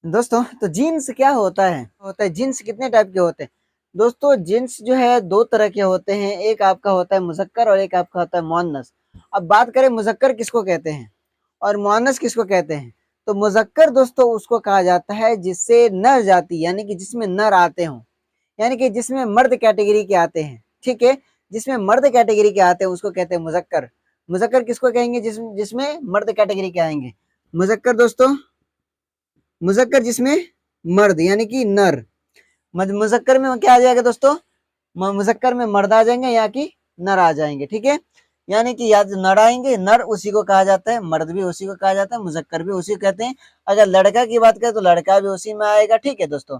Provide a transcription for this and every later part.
दोस्तों तो जीन्स क्या होता है जीन्स कितने टाइप के होते हैं। दोस्तों जीन्स जो है दो तरह के होते हैं, एक आपका होता है मुज़क्कर और एक आपका होता है मुअन्नस। अब बात करें मुज़क्कर किसको कहते हैं और मुअन्नस किसको कहते हैं। तो मुज़क्कर दोस्तों उसको कहा जाता है जिससे नर जाति यानी कि जिसमें नर आते हों, यानी कि जिसमें मर्द कैटेगरी के आते हैं। ठीक है, जिसमें मर्द कैटेगरी के आते हैं उसको कहते हैं मुज़क्कर। मुज़क्कर किसको कहेंगे? जिसमें मर्द कैटेगरी के आएंगे मुज़क्कर दोस्तों। मुज़क्कर जिसमें मर्द यानी कि नर, मुज़क्कर में क्या आ जाएगा दोस्तों? मुज़क्कर में मर्द आ जाएंगे या कि नर आ जाएंगे। ठीक है, यानी कि या नर आएंगे, नर उसी को कहा जाता है, मर्द भी उसी को कहा जाता है, मुज़क्कर भी उसी को कहते हैं। अगर लड़का की बात करें तो लड़का भी उसी में आएगा। ठीक है दोस्तों,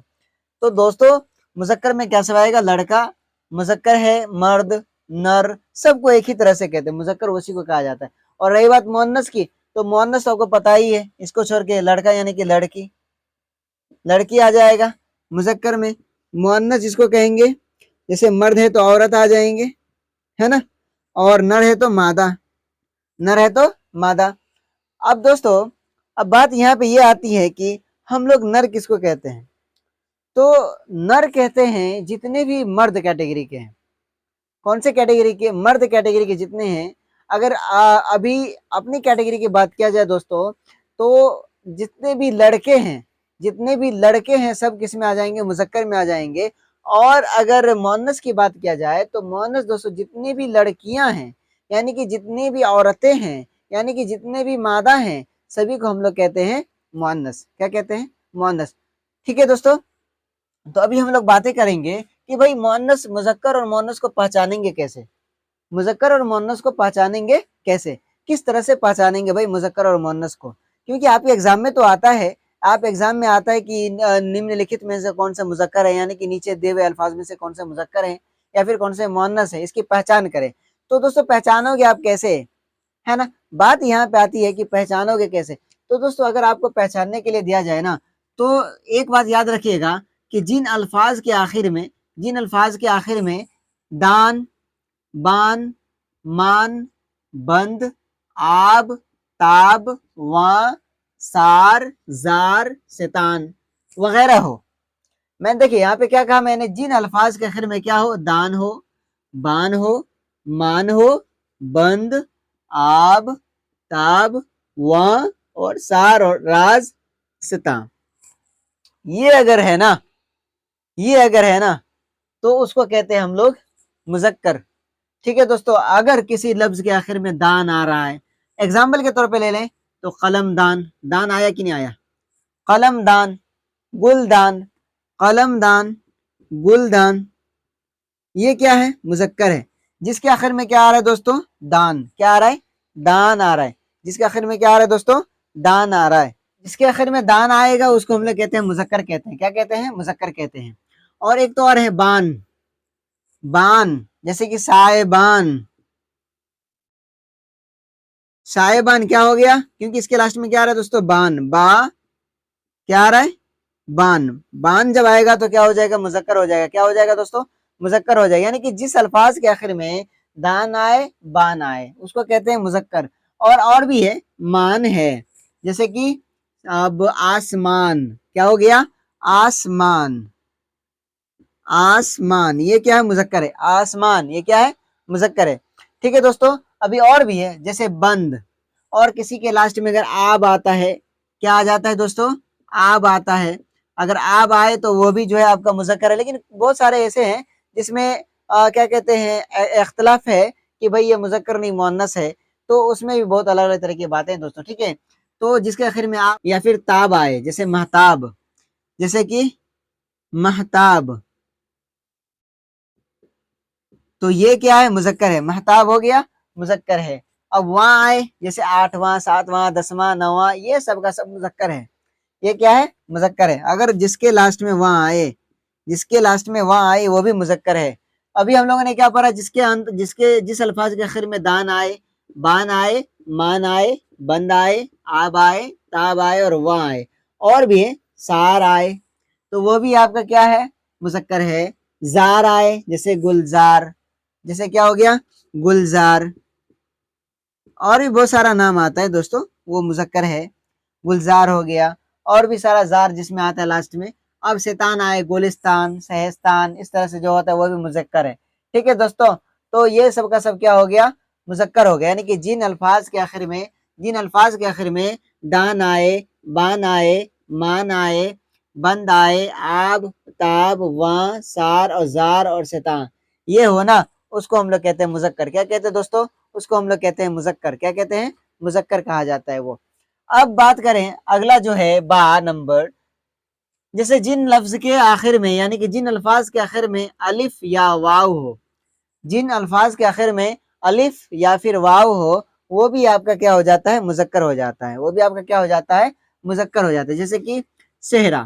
तो दोस्तों मुज़क्कर में क्या सब आएगा? लड़का, मुज़क्कर है, मर्द, नर, सबको एक ही तरह से कहते हैं, मुज़क्कर उसी को कहा जाता है। और रही बात मुअन्नस की, तो मुअन्नस तो आपको पता ही है, इसको छोड़ के लड़का यानी कि लड़की, लड़की आ जाएगा मुज़क्कर में। मुअन्नस जिसको कहेंगे, जैसे मर्द है तो औरत आ जाएंगे, है ना, और नर है तो मादा, नर है तो मादा। अब दोस्तों अब बात यहाँ पे ये आती है कि हम लोग नर किसको कहते हैं? तो नर कहते हैं जितने भी मर्द कैटेगरी के हैं। कौन से कैटेगरी के? मर्द कैटेगरी के जितने हैं। अगर अभी अपनी कैटेगरी की बात किया जाए दोस्तों, तो जितने भी लड़के हैं, जितने भी लड़के हैं सब किस में आ जाएंगे? मुज़क्कर में आ जाएंगे। और अगर मुअन्नस की बात किया जाए तो मुअन्नस दोस्तों जितनी भी लड़कियां हैं, यानी कि जितनी भी औरतें हैं, यानी कि जितने भी मादा हैं, सभी को हम लोग कहते हैं मुअन्नस। क्या कहते हैं? मुअन्नस। ठीक है दोस्तों, तो अभी हम लोग बातें करेंगे कि भाई मुअन्नस, मुज़क्कर और मुअन्नस को पहचानेंगे कैसे। मुज़क्कर और मुअन्नस को पहचानेंगे कैसे, किस तरह से पहचानेंगे भाई मुज़क्कर और मुअन्नस को? क्योंकि आपके एग्जाम में तो आता है, आप एग्जाम में आता है कि निम्नलिखित में से कौन सा मुज़क्कर है, यानी कि नीचे दिए हुए अल्फाज में से कौन सा मुज़क्कर है या फिर कौन से मुअन्नस है, इसकी पहचान करें। तो दोस्तों पहचानोगे आप कैसे, है ना? बात यहाँ पे आती है कि पहचानोगे कैसे। तो दोस्तों अगर आपको पहचानने के लिए दिया जाए ना, तो एक बात याद रखिएगा कि जिन अल्फाज के आखिर में, जिन अल्फाज के आखिर में दान, बान, मान, बंद, आब, ताब, वां, सार, जार, शैतान वगैरह हो। मैं देखिए यहाँ पे क्या कहा मैंने? जिन अल्फाज के आखिर में क्या हो? दान हो, बान हो, मान हो, बंद, आब, ताब, वां और सार और राज, सिता, ये अगर है ना, ये अगर है ना, तो उसको कहते हैं हम लोग मुज़क्कर। ठीक है दोस्तों, अगर किसी लफ्ज के आखिर में दान आ रहा है, एग्जाम्पल के तौर पे ले लें तो कलम दान, दान आया कि नहीं आया? कलम दान, गुलदान, कलम दान, गुलदान, ये क्या है? मुज़क्कर है। जिसके आखिर में क्या आ रहा है दोस्तों? दान। क्या आ रहा है? दान आ रहा है। जिसके आखिर में क्या आ रहा है दोस्तों? दान आ रहा है। जिसके आखिर में दान आएगा उसको हम लोग कहते हैं मुज़क्कर कहते हैं। क्या कहते हैं? मुज़क्कर कहते हैं। और एक तो और है बान, बान जैसे कि साएबान, साएबान क्या हो गया? क्योंकि इसके लास्ट में क्या आ रहा है दोस्तों? बान, बा क्या आ रहा है? बान, बान जब आएगा तो क्या हो जाएगा? मुज़क्कर हो जाएगा। क्या हो जाएगा दोस्तों? मुज़क्कर हो जाएगा। यानी कि जिस अल्फाज के आखिर में दान आए, बान आए, उसको कहते हैं मुज़क्कर। और भी है, मान है, जैसे कि अब आसमान, क्या हो गया? आसमान, आसमान ये क्या है? मुज़क्कर है। आसमान ये क्या है? मुज़क्कर है। ठीक है दोस्तों, अभी और भी है, जैसे बंद, और किसी के लास्ट में अगर आब आता है, क्या आ जाता है दोस्तों? आब आता है। अगर आब आए तो वो भी जो है आपका मुज़क्कर है। लेकिन बहुत सारे ऐसे हैं जिसमें क्या कहते हैं, इख्तलाफ है कि भाई ये मुज़क्कर नहीं मुअन्नस है, तो उसमें भी बहुत अलग अलग तरह की बातें हैं दोस्तों। ठीक है, तो जिसके आखिर में आब या फिर ताब आए, जैसे महताब, जैसे कि महताब, तो ये क्या है? मुज़क्कर है। महताब हो गया, मुज़क्कर है। अब वहां आए, जैसे आठवां, सातवां, दसवां, नौवां, ये सब का सब मुज़क्कर है। ये क्या है? मुज़क्कर है। अगर जिसके लास्ट में वहां आए, जिसके लास्ट में वहां आए वो भी मुज़क्कर है। अभी हम लोगों ने क्या पढ़ा? जिसके अंत, जिसके जिस अल्फाज के आखिर में दान आए, बान आए, मान आए, बंद आए, आब आए, ताब आए और वहां आए, और भी है, सार आए, तो वो भी आपका क्या है? मुज़क्कर है। जार आए, जैसे गुलजार, जैसे क्या हो गया? गुलजार, और भी बहुत सारा नाम आता है दोस्तों, वो मुज़क्कर है। गुलजार हो गया। اور بھی سارا زار جس میں آتا ہے لاسٹ میں. اب شیطان آئے، گولستان، سہستان، اس طرح سے جو ہوتا ہے وہ بھی مذکر ہے. ٹھیک ہے دوستوں، تو یہ سب کا سب کیا ہو گیا؟ مذکر ہو گیا. یعنی کہ جن الفاظ کے آخر میں دان آئے، بان آئے، مان آئے، بند آئے، آب، تاب، واں، سار اور زار اور شیطان یہ ہو نا، اس کو ہم لوگ کہتے ہیں مذکر. کیا کہتے ہیں دوستوں؟ اس کو ہم لوگ کہتے ہیں مذکر. کیا کہتے ہیں؟ مذکر کہا جاتا ہے وہ. اب بات کریں اگلا جو ہے با نمبر، جیسے جن لفظ کے آخر میں، یعنی کہ جن الفاظ کے آخر میں الف یا واو ہو، جن الفاظ کے آخر میں الف یا پھر واو ہو، وہ بھی آپ کا کیا ہو جاتا ہے؟ مذکر ہو جاتا ہے. وہ بھی آپ کا کیا ہو جاتا ہے؟ مذکر ہو جاتا ہے. جیسے کہ صحرا.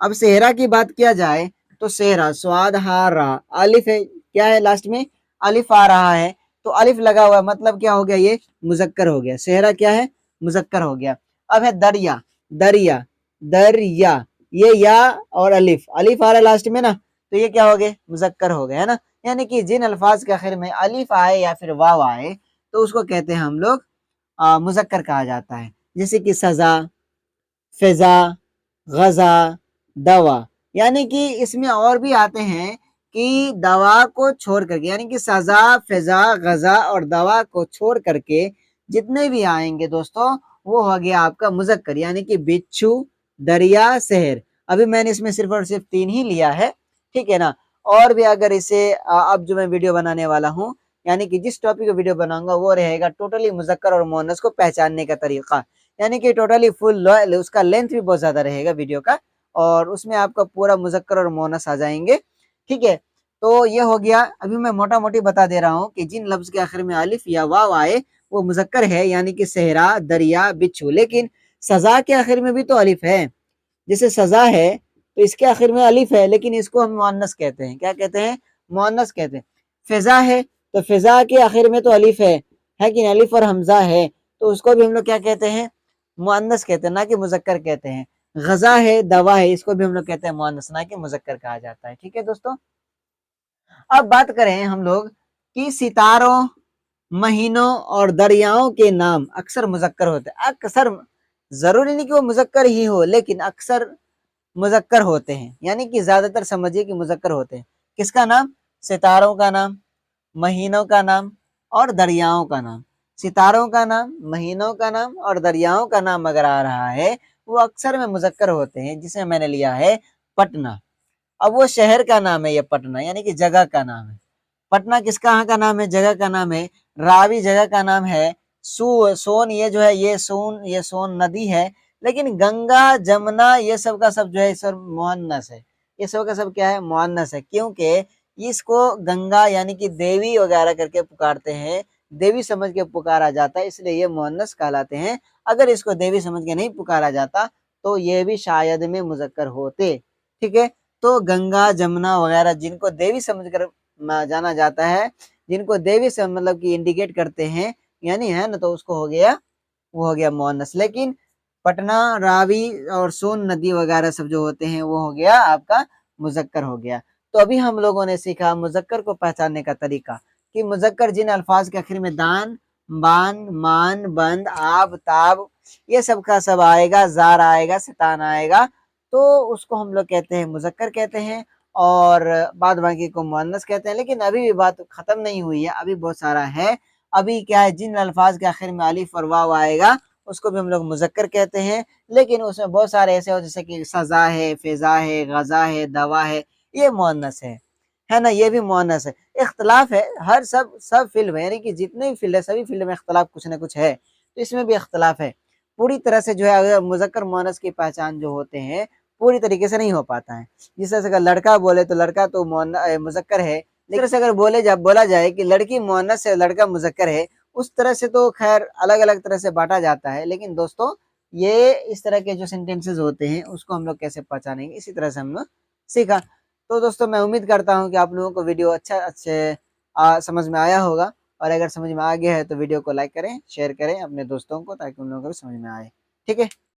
اب صحرا کی بات کیا جائے تو صحرا سواد ہا را، الف ہے، کیا ہے لاسٹ میں؟ الف آ رہا ہے، تو الف لگا ہوا ہے، مطلب کیا ہو گیا؟ یہ مذکر ہو گیا. صحرا کیا ہے؟ مذکر ہو گیا. اب ہے دریا. دریا، دریا، یہ یا اور الف آ رہا ہے لاسٹ میں نا، تو یہ کیا ہو گئے؟ مذکر ہو گئے، ہے نا. یعنی کہ جن الفاظ کے آخر میں الف آئے یا پھر واو آئے تو اس کو کہتے ہیں ہم لوگ مذکر کہا جاتا ہے. جیسے کہ سزا، فضا، غزا، دوا. یعنی کہ اس میں اور بھی آتے ہیں کہ دوا کو چھوڑ کر کے، یعنی کہ سزا، فضا، غزا اور دوا کو چھوڑ کر کے جتنے بھی آئیں گے دوستوں وہ ہو گیا آپ کا مذکر. یعنی کہ بچھو، دریا، شہر. ابھی میں نے اس میں صرف اور صرف 3 ہی لیا ہے، ٹھیک ہے نا. اور بھی اگر اسے اب جو میں ویڈیو بنانے والا ہوں، یعنی کہ جس ٹاپک کو ویڈیو بناؤں گا وہ رہے گا ٹوٹلی مذکر اور مؤنث کو پہچاننے کا طریقہ. یعنی کہ ٹوٹلی فل، اس کا لینتھ بھی بہت زیادہ رہے گا ویڈیو کا، اور اس میں آپ کا پورا مذکر اور مؤنث آ جائیں گے. ٹھیک ہے، تو یہ ہو گیا. ابھی میں موٹا موٹی بتا دے رہا ہوں کہ جن لفظ کے آخر میں الف یا واو آئے وہ مذکر ہے، یعنی کہ صحرا، دریا، بچھو. لیکن سزا کے آخر میں بھی تو الف ہے. جیسے سزا ہے تو اس کے آخر میں الف ہے، لیکن اس کو ہم مؤنث کہتے ہیں. کیا کہتے ہیں؟ مؤنث کہتے ہیں. فضا ہے تو فضا کے آخر میں تو الف ہے کہ الف اور حمزہ ہے، تو اس کو بھی ہم لوگ کیا کہتے ہیں؟ مؤنث کہتے ہیں، نہ کہ مذکر کہتے ہیں. غذا ہے، دوا ہے، اس کو بھی ہم لوگ کہتے ہیں مؤنث، نہ کہ مذکر کہا جاتا ہے. ٹھیک ہے دوستوں، اب بات کریں ہم لوگ کہ ستاروں، مہینوں اور دریاؤں کے نام اکثر مذکر ہوتے ہیں. اکثر، ضروری نہیں کہ وہ مذکر ہی ہو، لیکن اکثر مذکر ہوتے ہیں. یعنی کہ زیادہ تر سمجھیے کہ مذکر ہوتے ہیں. کس کا نام؟ ستاروں کا نام، مہینوں کا نام اور دریاؤں کا نام. ستاروں کا نام، مہینوں کا نام اور دریاؤں کا نام اگر آ رہا ہے وہ اکثر میں مذکر ہوتے ہیں. جسے میں نے لیا ہے پٹنہ. اب وہ شہر کا نام ہے یہ پٹنہ، یعنی کہ جگہ کا نام ہے. پٹنہ کس کہاں کا نام ہے؟ جگہ کا نام ہے. راوی جگہ کا نام ہے. سون یہ جو ہے یہ سون ندی ہے. لیکن گنگا، جمنا یہ سب کا سب جو ہے سر مؤنث ہے. یہ سب کا سب کیا ہے؟ مؤنث ہے. کیونکہ اس کو گنگا یعنی کہ دیوی وغیرہ کر کے پکارتے ہیں، دیوی سمجھ کے پکارا جاتا ہے، اس لیے یہ مؤنث کہلاتے ہیں. اگر اس کو دیوی سمجھ کے نہیں پکارا جاتا تو یہ بھی شاید میں مذکر ہوتے. ٹھیک ہے، تو گنگا، جمنا وغیرہ جن کو دیوی سمجھ کر جانا جاتا ہے، جن کو دیوی سے مطلب کہ انڈیکیٹ کرتے ہیں یعنی ہے نا، تو اس کو وہ ہو گیا مؤنث. لیکن پٹنہ، راوی اور سون ندی وغیرہ سب جو ہوتے ہیں وہ ہو گیا آپ کا مذکر ہو گیا. تو ابھی ہم لوگوں نے سیکھا مذکر کو پہچاننے کا طریقہ، کہ مذکر جن الفاظ کے آخر میں دان، بان، مان، بند، آب، تاب یہ سب کا سب آئے گا، زار آئے گا، شیطان آئے گا، تو اس کو ہم لوگ کہتے ہیں مذکر کہتے ہیں، اور بعد باقی کو مؤنث کہتے ہیں. لیکن ابھی بھی بات ختم نہیں ہوئی ہے، ابھی بہت سارا ہے. ابھی کیا ہے؟ جن الفاظ کے آخر میں الف اور واو آئے گا اس کو بھی ہم لوگ مذکر کہتے ہیں. لیکن اس میں بہت سارے ایسے ہو جیسے کہ سزا ہے، فضا ہے، غزا ہے، دوا ہے، یہ مؤنث ہے نا، یہ بھی مؤنث ہے. اختلاف ہے، ہر سب فیلڈ میں، یعنی کہ جتنے بھی فیلڈ ہے سبھی فیلڈ میں اختلاف کچھ نہ کچھ ہے، تو اس میں بھی اختلاف ہے. پوری طرح سے جو ہے مذکر مؤنث کی پہچان جو ہوتے ہیں پوری طریقے سے نہیں ہو پاتا ہے. جس طرح سے اگر لڑکا بولے تو لڑکا تو مذکر ہے، لیکن سے اگر بولا جائے کہ لڑکی مؤنث ہے، لڑکا مذکر ہے، اس طرح سے تو خیر الگ الگ طرح سے بانٹا جاتا ہے. لیکن دوستوں یہ اس طرح کے جو سینٹینسز ہوتے ہیں اس کو ہم لوگ کیسے پہچانیں گے، اسی طرح سے ہم لوگ سیکھا. تو دوستوں میں امید کرتا ہوں کہ آپ لوگوں کو ویڈیو اچھے سمجھ میں آیا ہوگا، اور اگر سمجھ میں آ گیا ہے تو ویڈیو کو لائک کریں، شیئر کریں اپنے دوستوں کو، تاکہ ان لوگوں کو بھی سمجھ میں آئے. ٹھیک ہے.